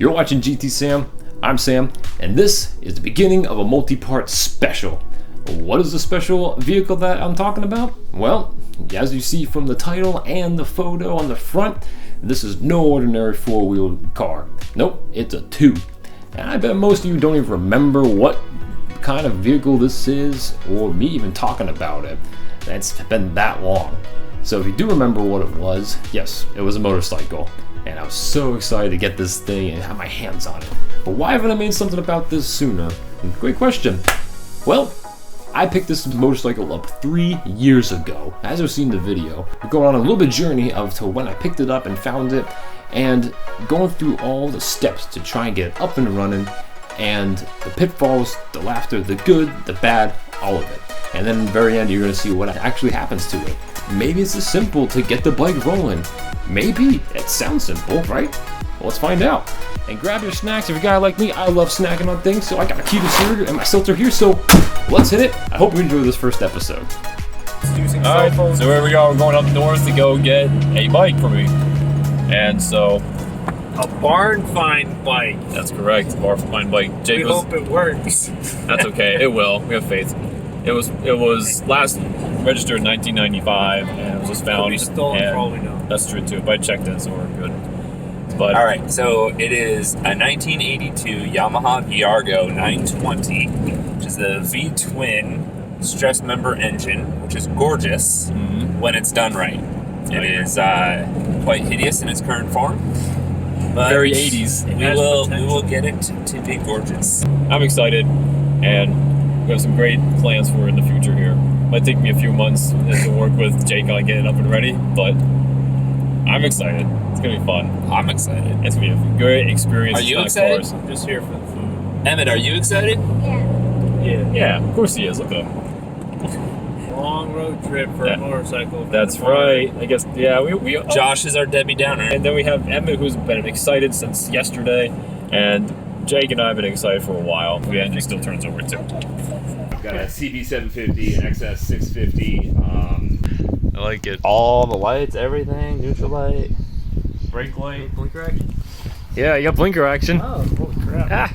You're watching GTSam, I'm Sam, and this is the beginning of a multi-part special. What is the special vehicle that I'm talking about? Well, as you see from the title and the photo on the front, this is no ordinary four-wheeled car. Nope, it's a 2. And I bet most of you don't even remember what kind of vehicle this is, or me even talking about it. It's been that long. So if you do remember what it was, yes, it was a motorcycle. And I was so excited to get this thing and have my hands on it. But why haven't I made something about this sooner? Great question. Well, I picked this motorcycle up 3 years ago. As you've seen in the video, we're going on a little bit journey of to when I picked it up and found it, and going through all the steps to try and get it up and running, and the pitfalls, the laughter, the good, the bad, all of it. And then in the very end, you're gonna see what actually happens to it. Maybe it's as simple to get the bike rolling. Maybe. It sounds simple, right? Well, let's find out. And grab your snacks. If you're a guy like me, I love snacking on things, so I got my Keto cereal and my Silter here, so let's hit it. I hope you enjoy this first episode. Alright, so here we are. We're going up north to go get a bike for me. And so... a barn find bike. That's correct, barn find bike. We hope it works. That's okay, it will. We have faith. It was last registered in 1995, and it was just found. We stolen for all we know. That's true too, but I checked it, so we're good. But all right, so it is a 1982 Yamaha Viargo 920, which is a V-twin stress member engine, which is gorgeous when it's done right. It is quite hideous in its current form, but very 80s. We will get it to be gorgeous. I'm excited, and we have some great plans for in the future here. Might take me a few months to work with Jake on getting it up and ready, but I'm excited. It's gonna be fun. I'm excited. It's gonna be a great experience. Are you excited? Cars. I'm just here for the food. Emmett, are you excited? Yeah, of course he is. Look at him. Long road trip for a motorcycle. That's right. I guess, yeah, we Josh is our Debbie Downer. And then we have Emmett, who's been excited since yesterday, and Jake and I have been excited for a while. The engine still turns over too. I've got a CB 750, an XS 650. I like it. All the lights, everything, neutral light, Brake light. Blinker action? Yeah, you got blinker action. Oh, holy crap.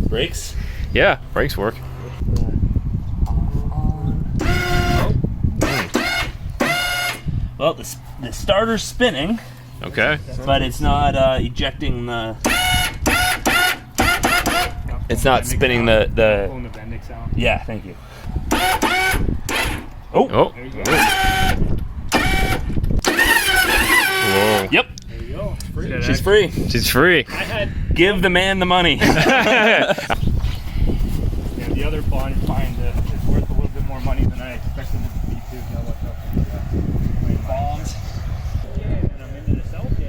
Brakes. Yeah, brakes work. Well, the starter's spinning, Okay. but it's not ejecting the. It's not spinning the. Pulling the bending sound. Yeah, thank you. Oh. There you go. Whoa. Yep, There you go. It's free. she's free. She's free. I had Give the man the money. the other find is worth a little bit more money than I expected it to be too. Now watch out for the bombs. And I'm into this LJ.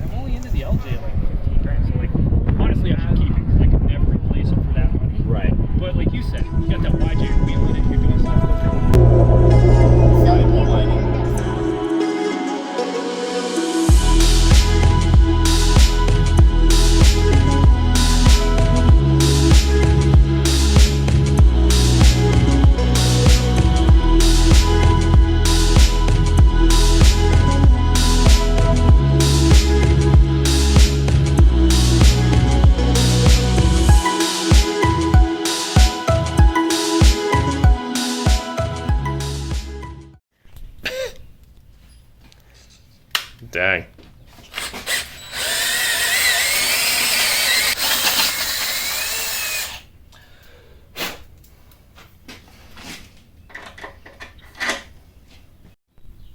I'm only into the LJ like 15 grand. So like honestly I should keep it because I could never replace it for that money. Right. But like you said, you got that YJ wheel in it, you're doing stuff with it. Dang.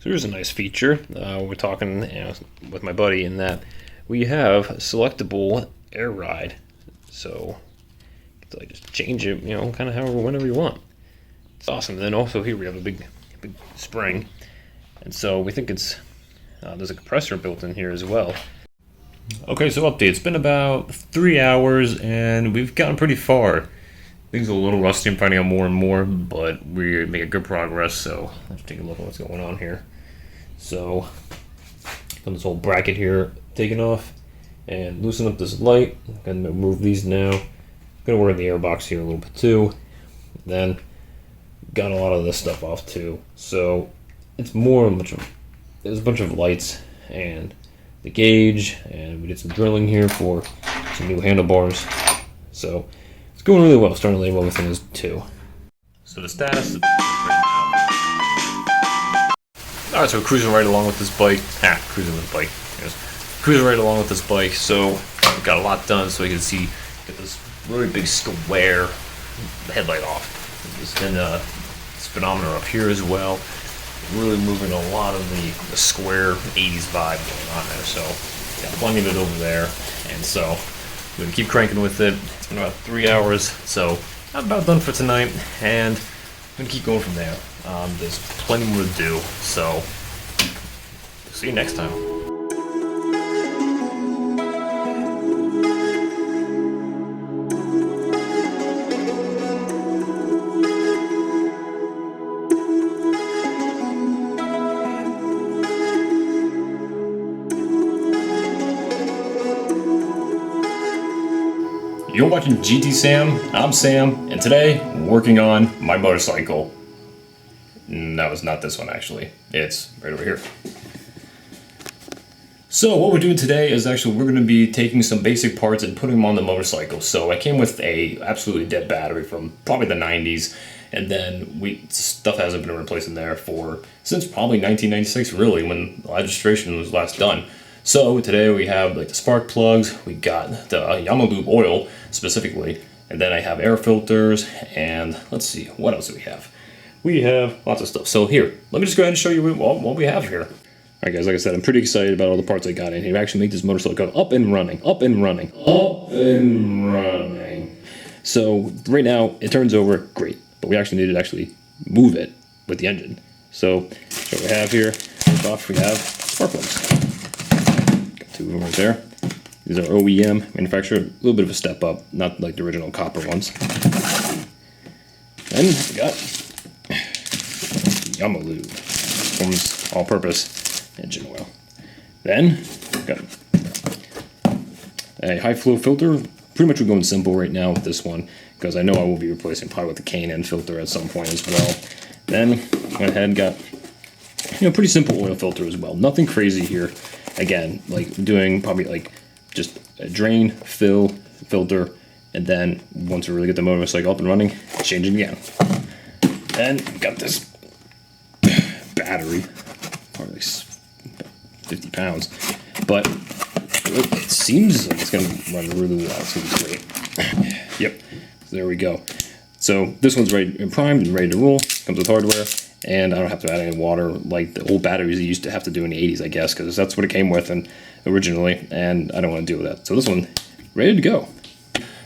So here's a nice feature. We're talking with my buddy in that we have selectable air ride. So you can just change it, kind of however, whenever you want. It's awesome. And then also here we have a big spring. And so we think it's there's a compressor built in here as well. Okay, so update. It's been about 3 hours and we've gotten pretty far. Things are a little rusty. I'm finding out more and more, but we're making good progress. So let's take a look at what's going on here. So, got this whole bracket here taken off and loosen up this light. I'm gonna move these now. I'm gonna work on the airbox here a little bit too. Then got a lot of this stuff off too. So it's more there's a bunch of lights and the gauge, and we did some drilling here for some new handlebars. So it's going really well. Starting to lay well with things too. So the status. Alright, so we're cruising right along with this bike. Cruising with the bike. Yes. Cruising right along with this bike. So we got a lot done. So you can see, get this really big square headlight off. And speedometer up here as well. Really moving a lot of the square 80s vibe going on there. So got plenty of it over there. And so we're gonna keep cranking with it. It's been about 3 hours, so I'm about done for tonight, and I'm gonna keep going from there. There's plenty more to do, so see you next time. You're watching GTSam, I'm Sam, and today I'm working on my motorcycle. No, it's not this one actually. It's right over here. So what we're doing today is actually we're going to be taking some basic parts and putting them on the motorcycle. So I came with a absolutely dead battery from probably the 90s, and then stuff hasn't been replaced in there since probably 1996 really, when the registration was last done. So today we have like the spark plugs, we got the Yamaha oil specifically, and then I have air filters, and let's see, what else do we have? We have lots of stuff. So here, let me just go ahead and show you what we have here. Alright guys, like I said, I'm pretty excited about all the parts I got in here. Actually make this motorcycle go up and running. So right now, it turns over great, but we actually need to actually move it with the engine. So what we have here, first off we have spark plugs. Two of them right there. These are OEM manufacturer, a little bit of a step up, not like the original copper ones. Then we got Yamaha, forms all-purpose engine oil. Then we got a high flow filter. Pretty much we're going simple right now with this one because I know I will be replacing probably with the K&N filter at some point as well. Then went ahead and got pretty simple oil filter as well. Nothing crazy here. Again, like doing probably like just a drain, fill, filter, and then once we really get the motorcycle up and running, change it again. Then got this battery, probably 50 pounds, but it seems like it's gonna run really well. It's gonna be great. Yep, so there we go. So this one's ready and primed and ready to roll. Comes with hardware. And I don't have to add any water like the old batteries you used to have to do in the 80s, I guess, because that's what it came with originally, and I don't want to deal with that. So this one, ready to go.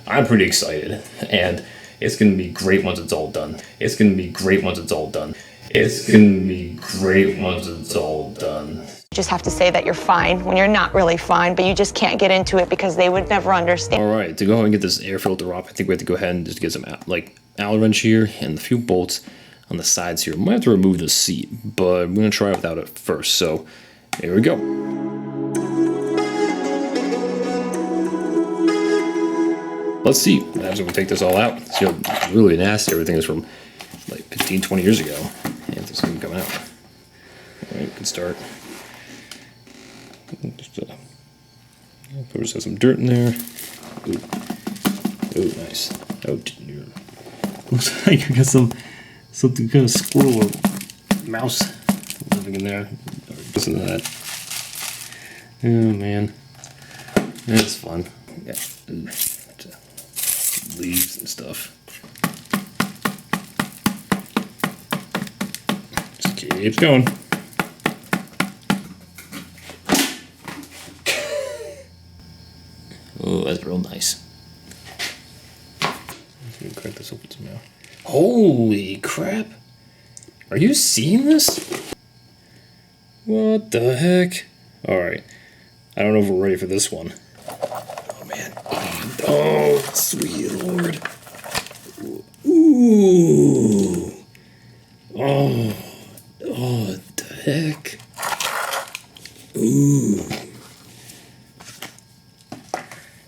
I'm pretty excited, and it's going to be great once it's all done. It's going to be great once it's all done. It's going to be great once it's all done. You just have to say that you're fine when you're not really fine, but you just can't get into it because they would never understand. All right, to go ahead and get this air filter off, I think we have to go ahead and just get some Allen wrench here and a few bolts on the sides here. We might have to remove the seat, but I'm going to try without it first. So here we go. Let's see what happens when we take this all out. See how really nasty everything is from like 15, 20 years ago. And this can come out. All right, we can start. Just have some dirt in there. Ooh, ooh, nice. Oh, looks like I got something kind of squirrel or mouse living in there. Listen to that. Oh man, that's fun. Yeah, leaves and stuff. Just keeps going. Oh, that's real nice. Let's see, crack this open somehow. Holy crap! Are you seeing this? What the heck? Alright. I don't know if we're ready for this one. Oh man. Oh, sweet lord. Ooh. Oh. Oh, what the heck? Ooh.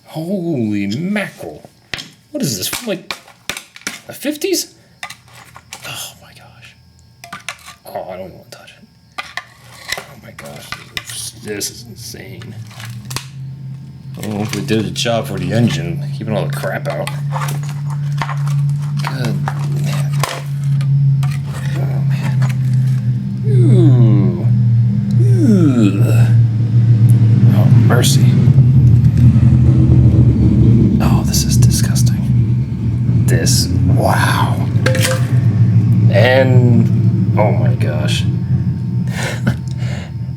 Holy mackerel. What is this, like the 50s? Oh my gosh. Oh, I don't even want to touch it. Oh my gosh. This is insane. Oh, we did a job for the engine, keeping all the crap out. Good man. Oh man. Ooh. Ooh. Oh mercy. Oh, this is disgusting. This, wow. And oh my gosh.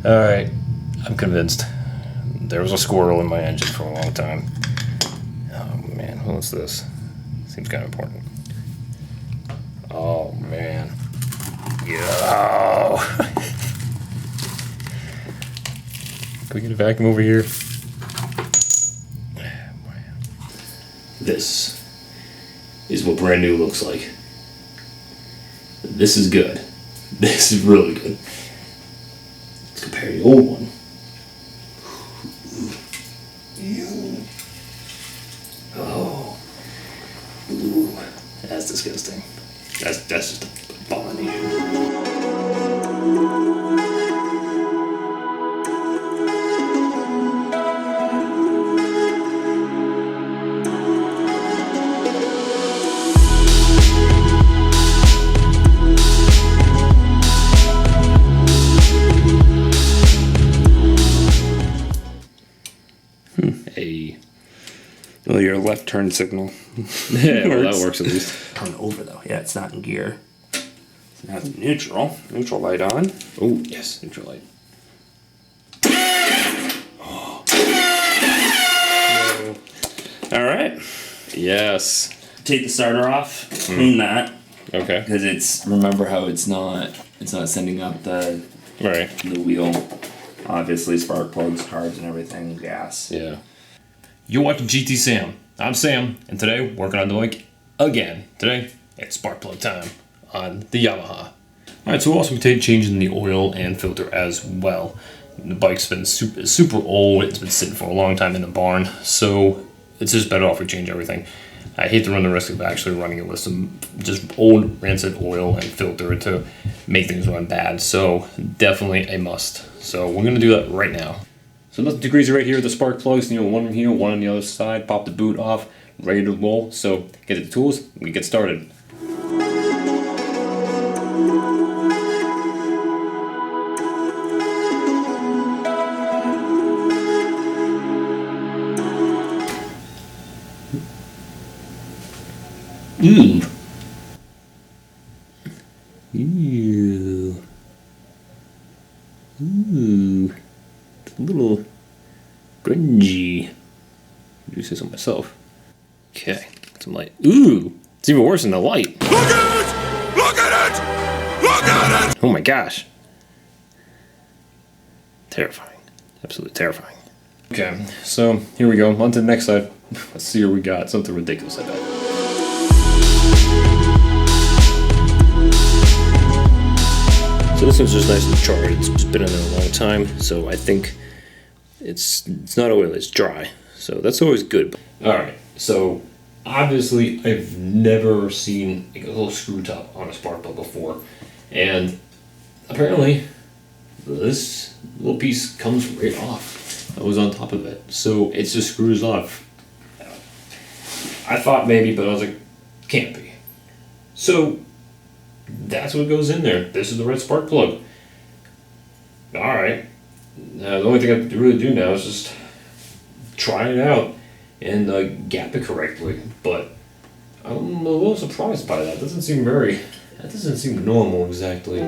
All right, I'm convinced. There was a squirrel in my engine for a long time. Oh man, what's this? Seems kind of important. Oh man. Yo. Can we get a vacuum over here? This is what brand new looks like. This is good. This is really good. Let's compare the old one. Oh. Ooh. That's disgusting. That's just an abomination. Well, your left turn signal. Yeah, well, that works at least. Turn over though. Yeah, it's not in gear. So now it's neutral. Neutral light on. Oh, yes, neutral light. All right. Yes. Take the starter off. Clean that Okay. because it's. Remember how it's not sending up the Right. wheel. Obviously, spark plugs, carbs, and everything. Gas. Yeah. You're watching GTSam. I'm Sam, and today working on the bike again. Today it's spark plug time on the Yamaha. Alright, so we'll also be changing the oil and filter as well. The bike's been super old. It's been sitting for a long time in the barn, so it's just better off we change everything. I hate to run the risk of actually running it with some just old rancid oil and filter to make things run bad, so definitely a must. So we're going to do that right now. So nothing too crazy right here, the spark plugs, one here, one on the other side, pop the boot off, ready to roll. So get the tools, we get started. Ew. Ooh. It's a little grungy. I do say so myself. Okay, some light. Ooh, it's even worse than the light. Look at it! Look at it! Look at it! Oh my gosh. Terrifying. Absolutely terrifying. Okay, so here we go. On to the next side. Let's see what we got. Something ridiculous, I bet. So this one's just nice and charred. It's just been in there a long time, so I think it's not oily, it's dry. So that's always good. Alright, so obviously I've never seen a little screw top on a spark plug before. And apparently this little piece comes right off. I was on top of it. So it just screws off. I thought maybe, but I was like, can't be. So that's what goes in there. This is the red spark plug. Alright. Now the only thing I have to really do now is just try it out and gap it correctly. But I'm a little surprised by that. That doesn't seem normal exactly.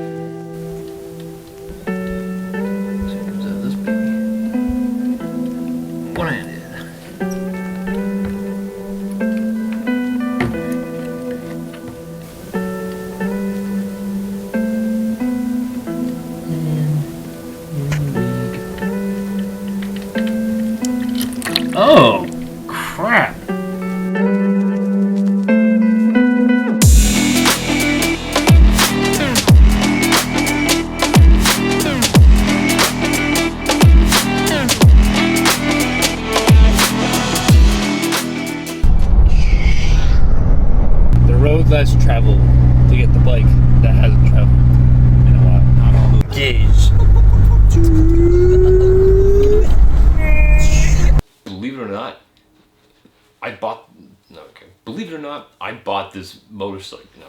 One-handed. Oh, crap. The road less traveled to get the bike that hasn't traveled in a while. Not all the gauge. Believe it or or not, I bought. No, okay. Believe it or not, I bought this motorcycle. No,